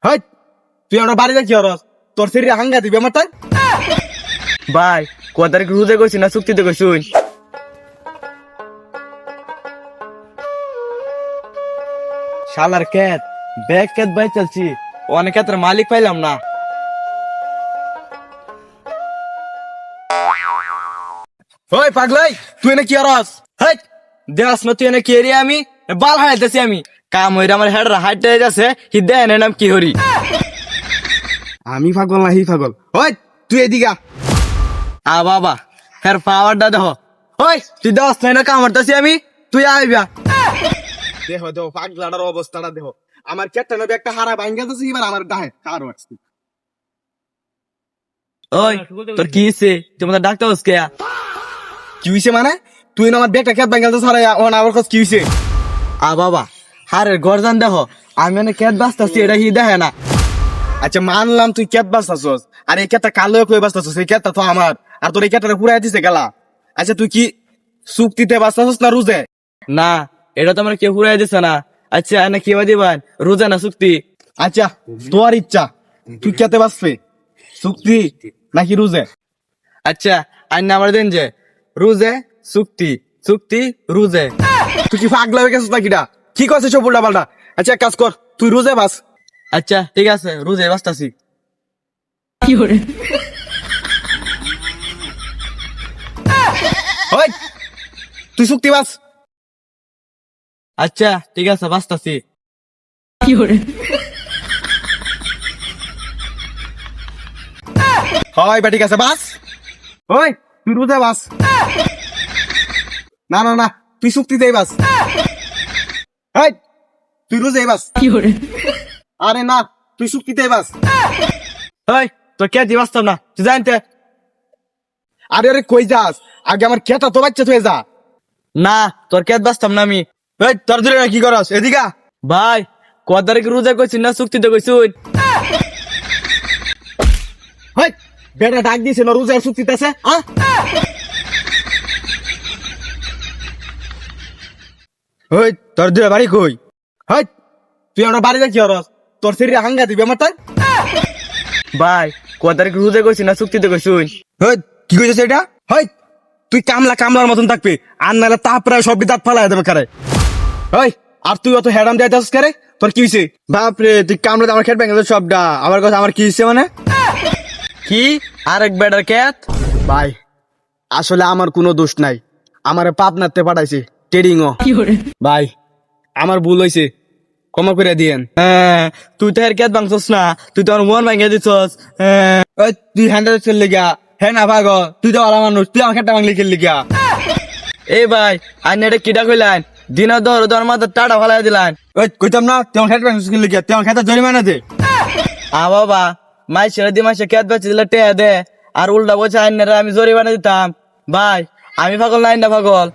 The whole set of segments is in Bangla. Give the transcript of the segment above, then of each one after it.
হাই তুই আমার বাড়িতে কি হরস? তোর শরীরে হাঙ্গা দিবি আমার তাই? ভাই কয় তারিখ রোজা কইছি না চুক্তিতে কইছুন? শালার ক্যাত ব্যাগ ক্যাত বাই চলছি, অনেক ক্ষেত্রে মালিক পাইলাম না। ওই পাগলাই তুই এনে কি হরস? হাই দেখাস না তুই এনে কি এরি আমি বাল হাইতেছি আমি কাম হইরা আমার হেডরা হাইটে যাচ্ছে হি দেন নাম কি হরি। আমি পাগল না হি পাগল। ওই তুই এদিকে আ। আ বাবা হের পাওয়ারটা দেখো। ওই তুই দেখাস না কাম হইতাছি আমি, তুই আইবা। দেহ দেহ পাগলাটার অবস্থাটা দেহ। আমার কেটে নেবে একটা হারা ভাঙ্গা দিছে এবার আমার ডাহে কারো আসছে। ওই তোর কি হইছে? তুই আমাদের ডাক্তার হচ্ছে কি হইছে মানে? তুই না আমার ব্যাগটা খেত ভাঙ্গা দিছিস হারাই ওন আমার কাছে কি হইছে? আ বাবা হারের গরজান দেখো, আমি মানে কেট বাঁচতাছি এটা কি দেখে না। আচ্ছা মানলাম তুই কেত বাঁচতাছস, আর এই কেতটা কালো কই বাঁচতাছস? এই কেতটা তো আমার, আর তোর এই কেতটা পুরাই দিছে গেলা। আচ্ছা তুই কি চুক্তিতে বাঁচতাছস না রুজে? না এটা তো আমার কেউ ফুরাই দিছে না। আচ্ছা না কি দিবান রোজা না চুক্তি? আচ্ছা তোর ইচ্ছা, তুই কেতে বাঁচবে, চুক্তি নাকি রুজে? আচ্ছা আইন আমার দেন যে রোজে চুক্তি চুক্তি রোজে। তুই কি পাগলা হয়ে গেছিস নাকি? কি করছিস সব উল্টা পাল্টা? আচ্ছা এক কাজ কর, তুই রুজে বাস। আচ্ছা ঠিক আছে রোজে বাঁচতাছি। ওই তুই চুক্তি বাস। আচ্ছা ঠিক আছে বাঁচতাছি। হয় বা ঠিক আছে বাস। ওই তুই রুজে বাস। না না না তুই চুক্তিতেই বাস। এই তুই রুজেই বাস। আরে না তুই চুক্তিতেই বাস। ওই তোর কে দি বাঁচতাম না তুই জানতে। আরে আরে কই যাস? আগে আমার কেটা তো বাচ্চা তুই যা। না তোর কে বাঁচতাম না আমি। এই তোর দূরে কি করস? এদিকে আ। ভাই কয় তারিখ রোজা কইছি না চুক্তিতে কইছুন? হেই বেটা ডাক দিয়েছিল রোজার চুক্তিতে আছে আ? ওই তোর দূরে বাড়ি কই? হেই তুই আমার বাড়িতে কি করস? তোর শরীরে হাঙ্গা দিবি আমার তাই? ভাই কয় তারিখ রোজা কইছি না চুক্তিতে কইছুন? হেই কি কইছিস এটা? হেই তুই কামলা কামলার মতন থাকবি, আর নাহলে তারপরে সব বিদাত ফালাই দেবে কারে। হেই আর তুই অত হেডাম দিতেছিস কারে? তোর কি হইছে? বাপরে তুই কামলা আমার খেট ভেঙে সবটা, আমার কথা আমার কি হইছে মানে? কি আরেক বেটার ক্যাত? ভাই আসলে আমার কোনো দোষ নাই, আমার পাবনাতে পাঠাইছে ট্রেডিং ও। ভাই আমার ভুল হয়েছে, ক্ষমা করে দিয়েন। হ্যাঁ তুই তো এর ক্যাত ভাঙছস না, তুই তো আমার মন ভাঙিয়ে দিছস। ওই তুই হ্যান্ডেল খেললি গিয়া, হ্যাঁ না ভাগ তুই তো ভালো মানুষ, তুই আমার খেটটা ভাঙলি খেললি গিয়া। এই ভাই আইন এটা কিটা কইলেন? দিনা দর মাথা টাটা ফালাই দিলেন। ওই কইতাম না তুই আমার খেটটা ভাঙছিস খেললি গিয়া, তুই আমার খেটটা জরিমানা দে। আ বাবা মাই ছেড়ে দি মাসে ক্যাত বেচে দিলে টেয়া দে, আর উল্টা বলছে আইনারা আমি জরিমানা দিতাম। ভাই আমি পাগল না আইনা পাগল।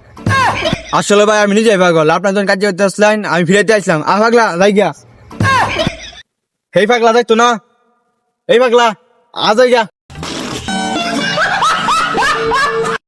আসলে ভাই আমি নিজেই পাগল, আপনার যখন কাজ করতে আসলেন আমি ফিরাইতে আসলাম। আর পাগলা যাই গিয়া। এই পাগলা যাইতো না, এই পাগলা আ যাই গিয়া।